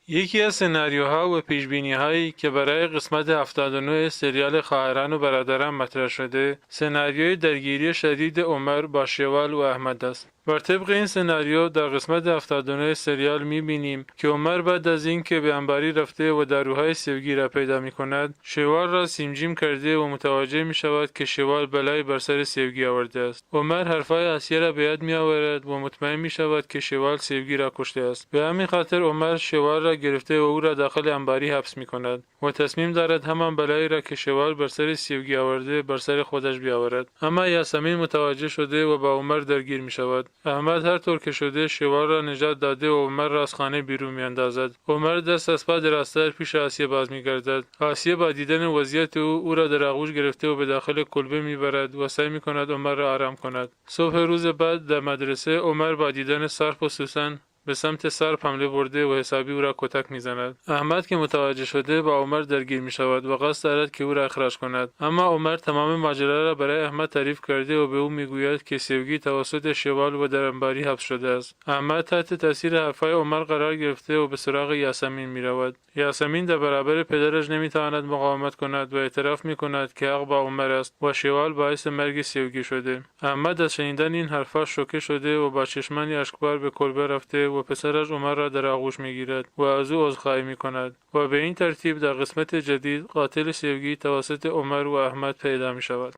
یکی از سناریوها و پیشبینی‌هایی که برای قسمت 79 سریال خواهران و برادران مطرح شده، سناریوی درگیری شدید عمر با شوال و احمد است. بر طبق این سناریو در قسمت 79 سریال می‌بینیم که عمر بعد از اینکه به انباری رفته و داروهای سیوگی را پیدا می‌کند، شوال را سیمجیم کرده و متوجه می‌شود که شوال بلایی بر سر سیوگی آورده است. عمر حرفهای آسیه را به یاد می‌آورد و مطمئن می‌شود که شوال سیوگی را کشته است. به همین خاطر عمر شوال را گرفته و او را داخل انباری حبس می‌کند و تصمیم دارد همان بلایی را که شوال بر سر سیوگی آورده بر سر خودش بیاورد. اما یاسمین متوجه شده و با عمر درگیر می‌شود. احمد هر طور که شده شوال را نجات داده و عمر را از خانه بیرون میاندازد. عمر دست از پا درازتر پیش آسیه باز میگردد. آسیه با دیدن وضعیت او را در آغوش گرفته و به داخل کلبه میبرد و سعی میکند عمر را آرام کند. صبح روز بعد در مدرسه عمر با دیدن سارپ و سوسن به سمت سارپ حمله برده و حسابی او را کتک میزند. احمد که متوجه شده با عمر درگیر می شود و قصد دارد که او را اخراج کند، اما عمر تمام ماجرا را برای احمد تعریف کرده و به او میگوید که سیوگی توسط شوال و در انباری حبس شده است. احمد تحت تاثیر حرفهای عمر قرار گرفته و به سراغ یاسمین می رود. یاسمین در برابر پدرش نمیتواند مقاومت کند و اعتراف می کند که حق با عمر است و شوال باعث مرگ سیوگی شده. احمد از شنیدن این حرفها شوکه شده و با چشمانی اشکبار به کلبه رفته و پسرش عمر را در آغوش میگیرد و از او عذرخواهی میکند و به این ترتیب در قسمت جدید قاتل سیوگی توسط عمر و احمد پیدا می شود.